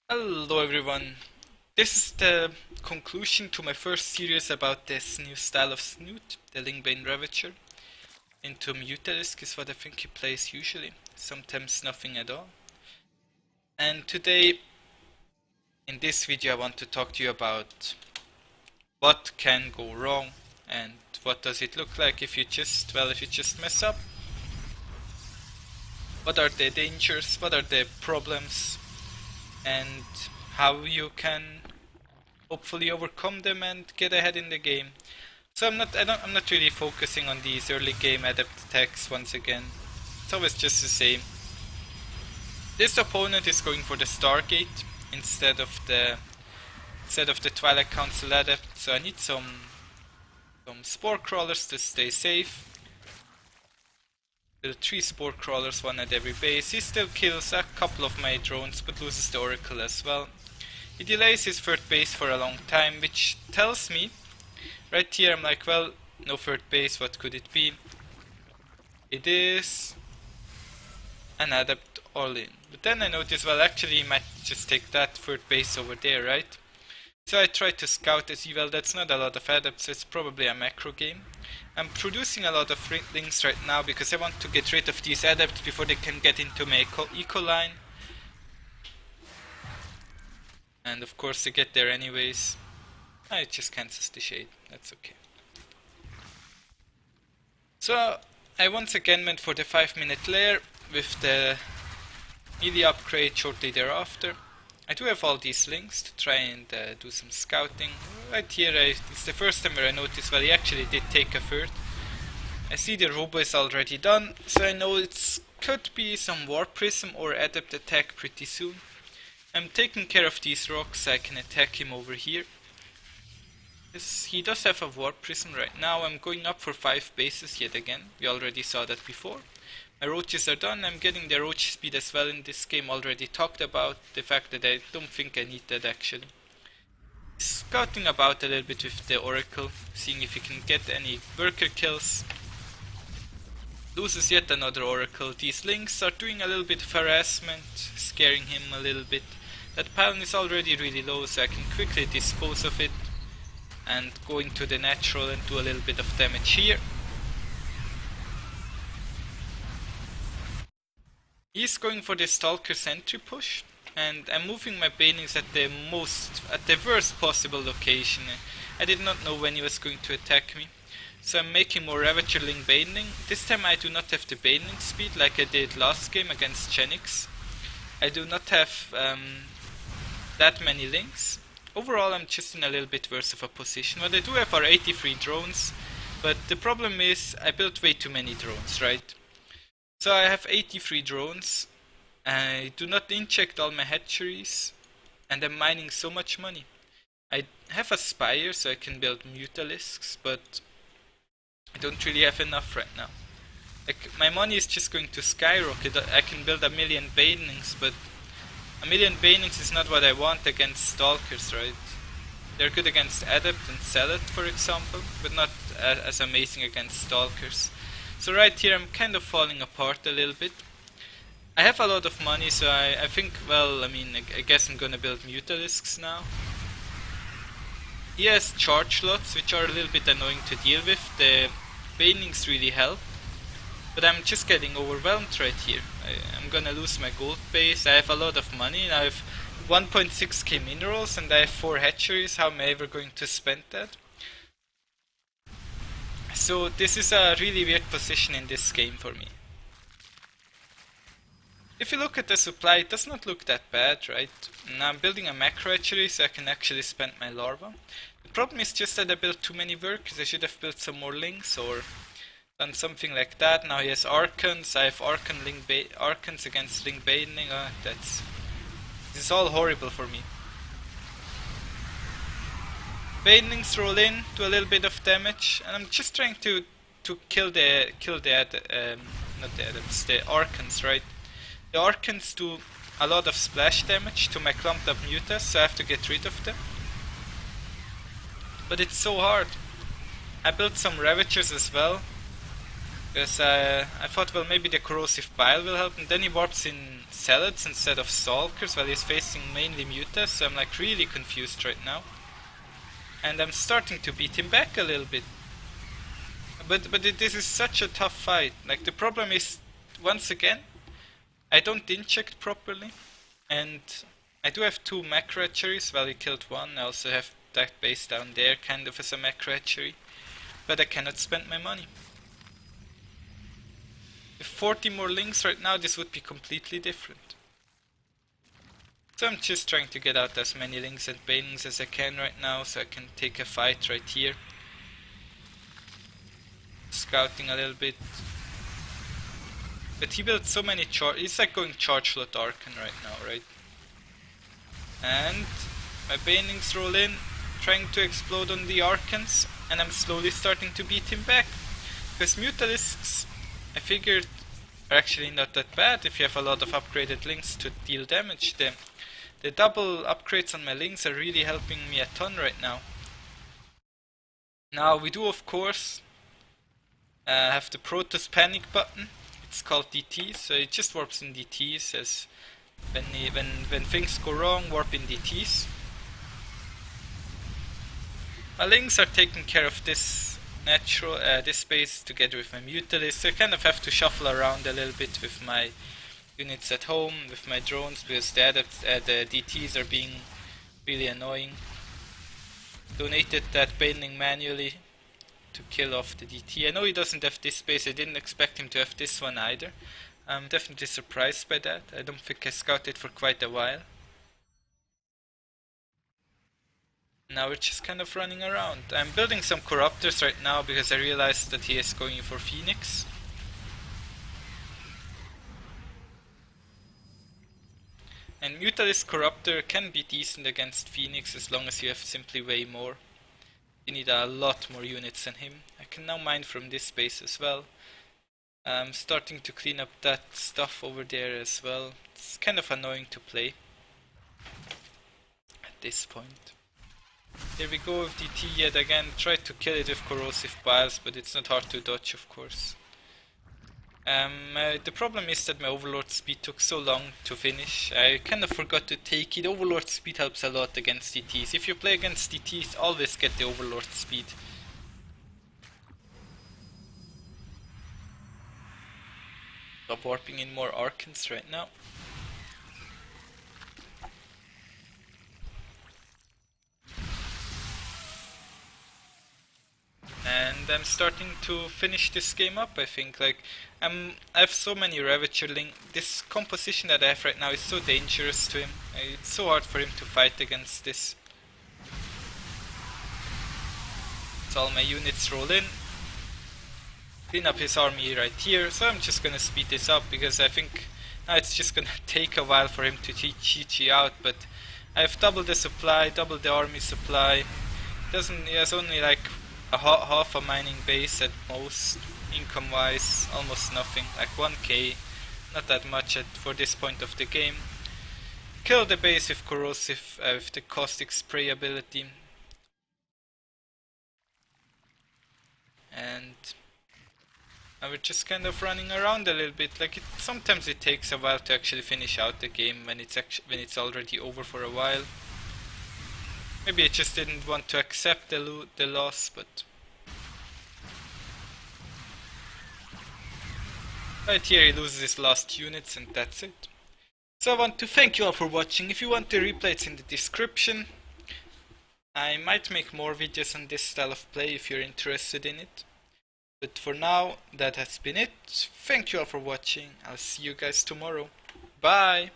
Hello everyone. This is the conclusion to my first series about this new style of snoot, the Ling Baneling Ravager. Into Mutalisk is what I think he plays usually, sometimes nothing at all. And today, in this video, I want to talk to you about what can go wrong and what does it look like if you just mess up. What are the dangers, what are the problems, and how you can hopefully overcome them and get ahead in the game. So I'm not really focusing on these early game adept attacks once again. It's always just the same. This opponent is going for the Stargate instead of the Twilight Council adept, so I need some spore crawlers to stay safe. There are 3 spore crawlers, 1 at every base. He still kills a couple of my drones but loses the Oracle as well. He delays his third base for a long time, which tells me, right here I'm like, well, no third base, what could it be? It is an adept all-in. But then I notice, well, actually he might just take that third base over there, right? So I try to scout as well, that's not a lot of adepts, it's probably a macro game. I'm producing a lot of links right now because I want to get rid of these adepts before they can get into my eco line. And of course they get there anyways. It just cancels the shade, that's okay. So I once again went for the 5-minute lair with the melee upgrade shortly thereafter. I do have all these links to try and do some scouting. Right here it's the first time where I noticed, well, he actually did take a third. I see the robo is already done, so I know it could be some Warp Prism or Adept attack pretty soon. I'm taking care of these rocks so I can attack him over here. Yes, he does have a Warp Prism right now. I'm going up for 5 bases yet again. We already saw that before. My roaches are done. I'm getting the roach speed as well in this game. Already talked about the fact that I don't think I need that actually. Scouting about a little bit with the Oracle, seeing if he can get any worker kills. Loses yet another Oracle. These links are doing a little bit of harassment, scaring him a little bit. That Paladin is already really low, so I can quickly dispose of it and go into the natural and do a little bit of damage here. He's going for the Stalker sentry push, and I'm moving my Banelings at the worst possible location. I did not know when he was going to attack me. So I'm making more Ravager Ling Baneling. This time I do not have the Baneling speed like I did last game against Genix. I do not have that many links. Overall I'm just in a little bit worse of a position. What I do have are 83 drones, but the problem is I built way too many drones, right? So I have 83 drones, I do not inject all my hatcheries, and I'm mining so much money. I have a spire so I can build Mutalisks, but I don't really have enough right now. Like, my money is just going to skyrocket. I can build a million Banelings, but a million Banelings is not what I want against Stalkers, right? They're good against Adept and Zealot, for example, but not as amazing against Stalkers. So right here I'm kind of falling apart a little bit. I have a lot of money, so I think, well, I guess I'm gonna build Mutalisks now. He has charge slots, which are a little bit annoying to deal with. The Banelings really help, but I'm just getting overwhelmed right here. I'm gonna lose my gold base. I have a lot of money, and I have 1.6k minerals, and I have 4 hatcheries. How am I ever going to spend that? So this is a really weird position in this game for me. If you look at the supply, it does not look that bad, right? Now I'm building a macro hatchery so I can actually spend my larva. The problem is just that I built too many workers. I should have built some more links or done something like that. Now he has Archons. I have Archons against Ling Baneling. This is all horrible for me. Banelings roll in, do a little bit of damage, and I'm just trying to kill the Archons, right? The Archons do a lot of splash damage to my clumped up Mutas, so I have to get rid of them. But it's so hard. I built some Ravagers as well. Because I thought, well, maybe the corrosive bile will help, and then he warps in salads instead of stalkers while he's facing mainly mutas, so I'm like really confused right now. And I'm starting to beat him back a little bit. But this is such a tough fight. Like, the problem is, once again, I don't inject properly, and I do have 2 macro hatcheries. Well, he killed 1. I also have that base down there kind of as a macro hatchery, but I cannot spend my money. With 40 more links right now, this would be completely different. So I'm just trying to get out as many links and banelings as I can right now, so I can take a fight right here. Scouting a little bit. But he built so many charge. He's like going charge flood Archon right now, right? And my banelings roll in, trying to explode on the Archons, and I'm slowly starting to beat him back. Because Mutalisks, I figured, are actually not that bad if you have a lot of upgraded links to deal damage. The double upgrades on my links are really helping me a ton right now. Now we do, of course, have the Protoss panic button. It's called DT, so it just warps in DT. Says when things go wrong, warp in DTs. My links are taking care of this this space together with my Mutalist. So I kind of have to shuffle around a little bit with my units at home, with my drones, because the DTs are being really annoying. Donated that Baneling manually to kill off the DT. I know he doesn't have this space. I didn't expect him to have this one either. I'm definitely surprised by that. I don't think I scouted for quite a while. Now we're just kind of running around. I'm building some Corruptors right now because I realized that he is going for Phoenix. And Mutalist Corruptor can be decent against Phoenix as long as you have simply way more. You need a lot more units than him. I can now mine from this base as well. I'm starting to clean up that stuff over there as well. It's kind of annoying to play at this point. Here we go with DT yet again. Tried to kill it with corrosive biles, but it's not hard to dodge, of course. The problem is that my Overlord speed took so long to finish. I kind of forgot to take it. Overlord speed helps a lot against DTs. If you play against DTs, always get the Overlord speed. Stop warping in more Archons right now. And I'm starting to finish this game up, I think. Like, I have so many Ravager Ling. This composition that I have right now is so dangerous to him. It's so hard for him to fight against this. So all my units roll in. Clean up his army right here. So I'm just gonna speed this up because I think now it's just gonna take a while for him to GG out. But I've doubled the supply, doubled the army supply. He has only like half a mining base at most, income wise, almost nothing, like 1k, not that much for this point of the game. Kill the base with corrosive, with the caustic spray ability. And we're just kind of running around a little bit. Like, sometimes it takes a while to actually finish out the game when it's already over for a while. Maybe I just didn't want to accept the loss, but right here he loses his last units and that's it. So I want to thank you all for watching. If you want the replay, it's in the description. I might make more videos on this style of play if you're interested in it. But for now, that has been it. Thank you all for watching. I'll see you guys tomorrow. Bye!